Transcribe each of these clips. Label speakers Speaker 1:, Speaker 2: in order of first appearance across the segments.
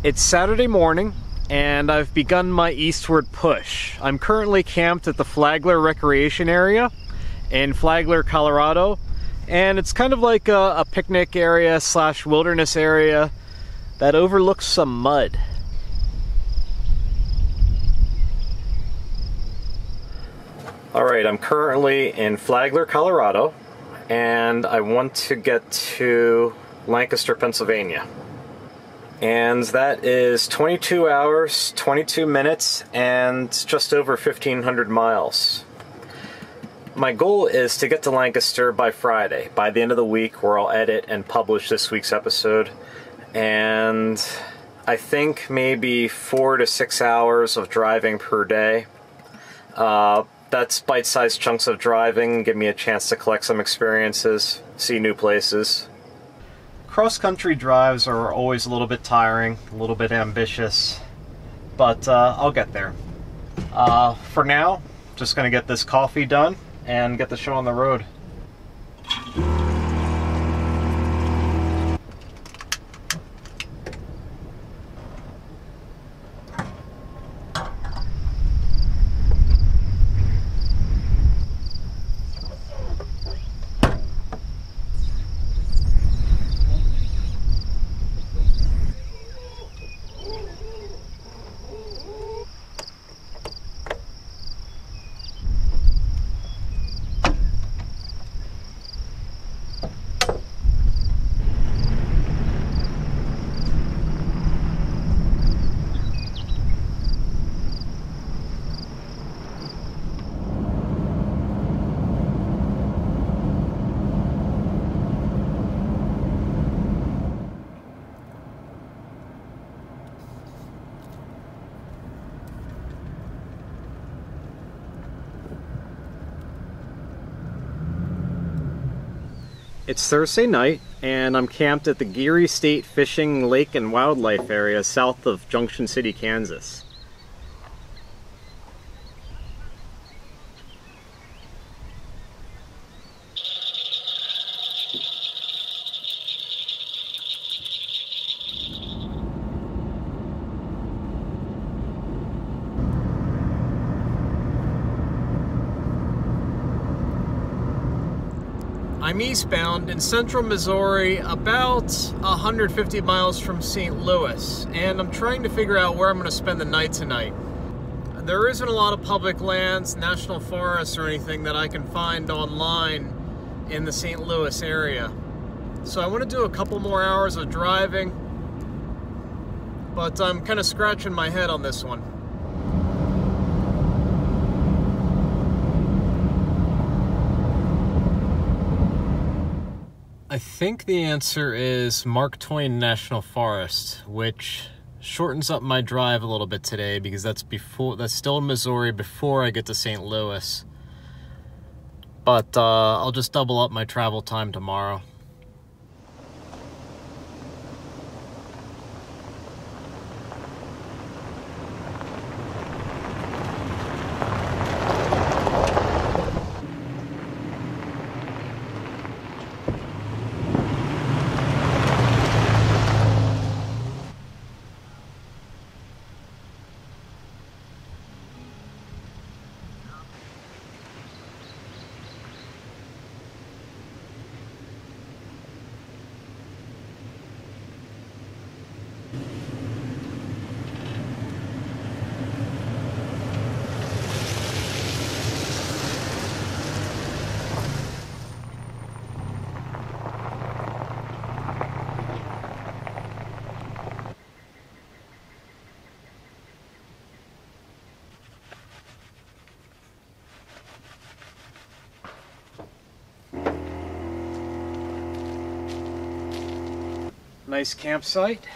Speaker 1: It's Saturday morning, and I've begun my eastward push. I'm currently camped at the Flagler Recreation Area in Flagler, Colorado, and it's kind of like a picnic area slash wilderness area that overlooks some mud. Alright, I'm currently in Flagler, Colorado, and I want to get to Lancaster, Pennsylvania. And that is 22 hours, 22 minutes, and just over 1,500 miles. My goal is to get to Lancaster by Friday, by the end of the week, where I'll edit and publish this week's episode. And I think maybe 4 to 6 hours of driving per day. That's bite-sized chunks of driving, give me a chance to collect some experiences, see new places. Cross-country drives are always a little bit tiring, a little bit ambitious, but I'll get there. For now, just gonna get this coffee done and get the show on the road. It's Thursday night, and I'm camped at the Geary State Fishing, Lake, and Wildlife area south of Junction City, Kansas. I'm eastbound in central Missouri, about 150 miles from St. Louis, and I'm trying to figure out where I'm going to spend the night tonight. There isn't a lot of public lands, national forests, or anything that I can find online in the St. Louis area. So I want to do a couple more hours of driving, but I'm kind of scratching my head on this one. I think the answer is Mark Twain National Forest, which shortens up my drive a little bit today because that's still in Missouri before I get to St. Louis. But I'll just double up my travel time tomorrow. Nice campsite.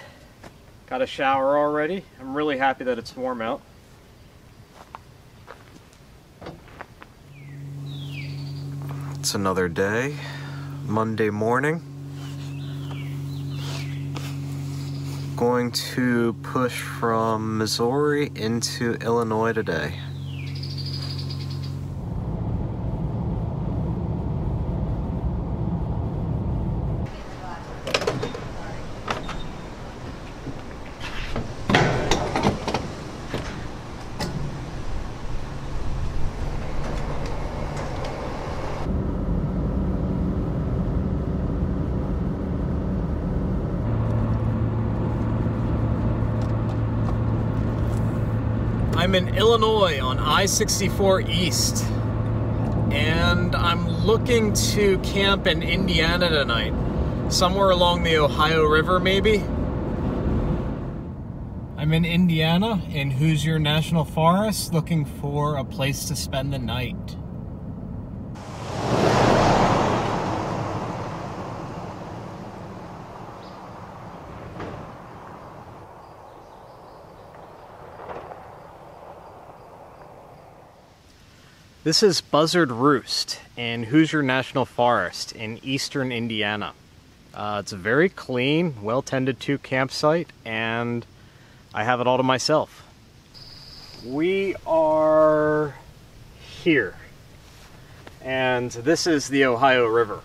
Speaker 1: Got a shower already. I'm really happy that it's warm out. It's another day, Monday morning. Going to push from Missouri into Illinois today. I'm in Illinois on I-64 East, and I'm looking to camp in Indiana tonight, somewhere along the Ohio River maybe. I'm in Indiana in Hoosier National Forest looking for a place to spend the night. This is Buzzard Roost in Hoosier National Forest in eastern Indiana. It's a very clean, well-tended to campsite, and I have it all to myself. We are here, and this is the Ohio River.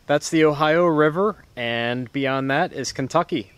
Speaker 1: That's the Ohio River, and beyond that is Kentucky.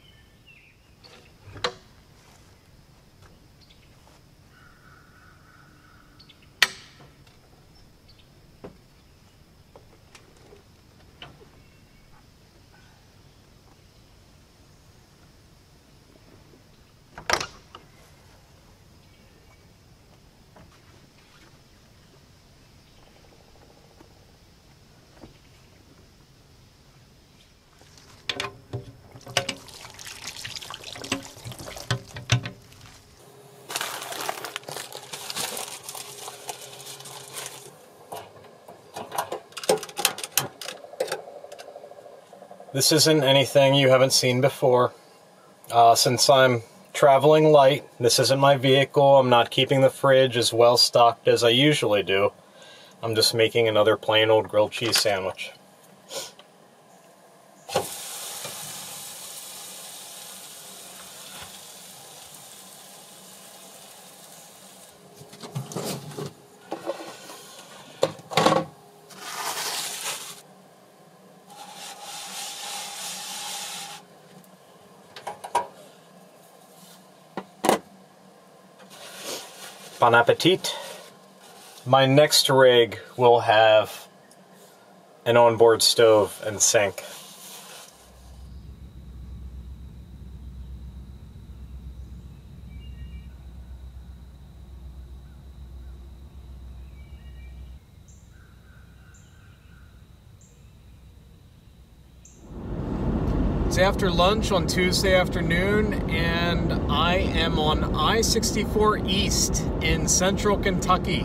Speaker 1: This isn't anything you haven't seen before. Since I'm traveling light, this isn't my vehicle, I'm not keeping the fridge as well stocked as I usually do. I'm just making another plain old grilled cheese sandwich. Bon appetit. My next rig will have an onboard stove and sink. It's after lunch on Tuesday afternoon, and I am on I-64 East in central Kentucky.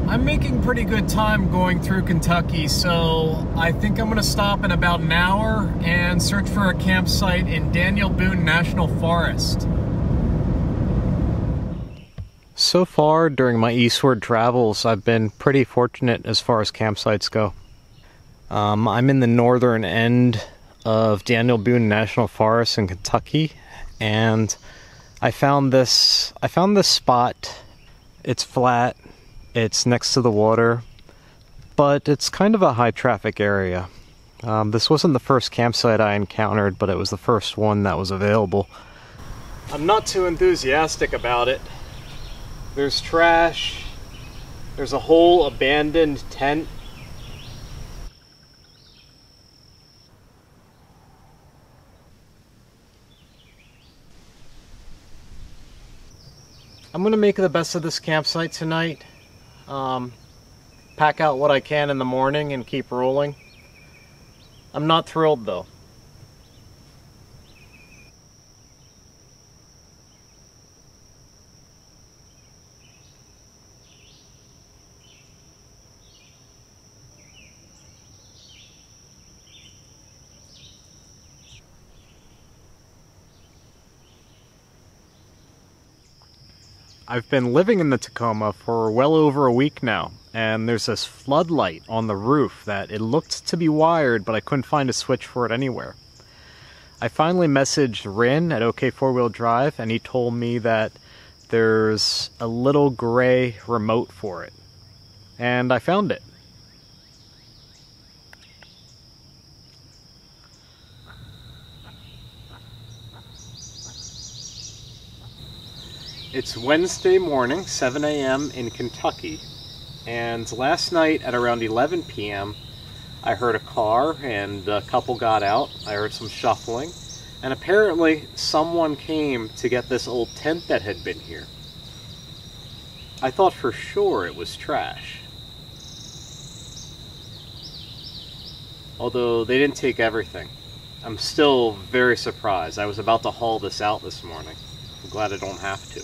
Speaker 1: I'm making pretty good time going through Kentucky, so I think I'm gonna stop in about an hour and search for a campsite in Daniel Boone National Forest. So far during my eastward travels, I've been pretty fortunate as far as campsites go. I'm in the northern end of Daniel Boone National Forest in Kentucky, and I found this spot. It's flat, it's next to the water, but it's kind of a high traffic area. This wasn't the first campsite I encountered, but it was the first one that was available. I'm not too enthusiastic about it. There's trash, there's a whole abandoned tent. I'm gonna make the best of this campsite tonight. Pack out what I can in the morning and keep rolling. I'm not thrilled though. I've been living in the Tacoma for well over a week now, and there's this floodlight on the roof that it looked to be wired, but I couldn't find a switch for it anywhere. I finally messaged Rin at OK Four Wheel Drive, and he told me that there's a little gray remote for it, and I found it. It's Wednesday morning, 7 a.m. in Kentucky, And last night at around 11 p.m. I heard a car and a couple got out. I heard some shuffling, and apparently someone came to get this old tent that had been here. I thought for sure it was trash. Although they didn't take everything. I'm still very surprised. I was about to haul this out this morning. I'm glad I don't have to.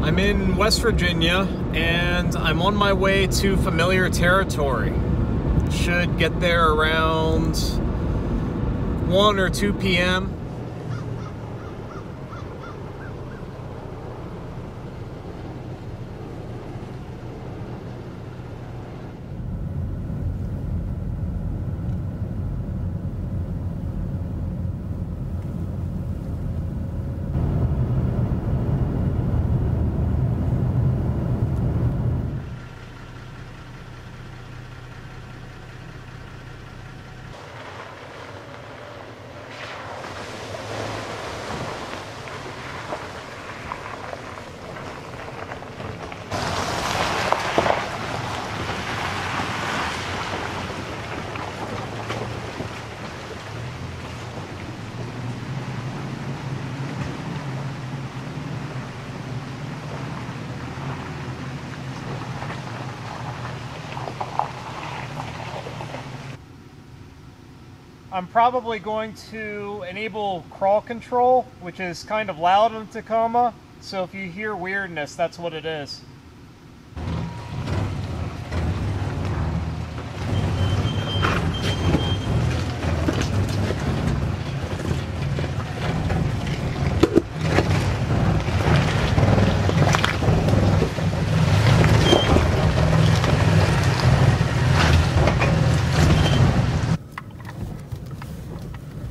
Speaker 1: I'm in West Virginia, and I'm on my way to familiar territory. Should get there around 1 or 2 p.m. I'm probably going to enable crawl control, which is kind of loud in Tacoma, so if you hear weirdness, that's what it is.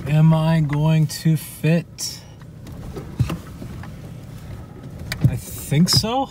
Speaker 1: Am I going to fit? I think so.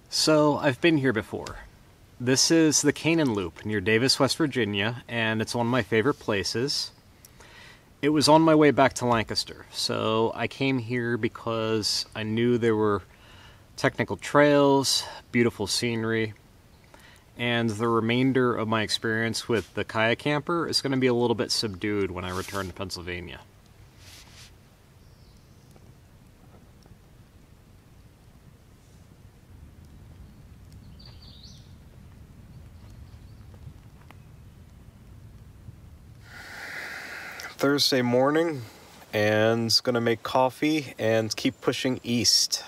Speaker 1: So, I've been here before. This is the Canaan Loop near Davis, West Virginia, and it's one of my favorite places. It was on my way back to Lancaster, so I came here because I knew there were technical trails, beautiful scenery, and the remainder of my experience with the Khaya Camper is going to be a little bit subdued when I return to Pennsylvania. Thursday morning, and gonna make coffee and keep pushing east.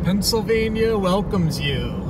Speaker 1: Pennsylvania welcomes you.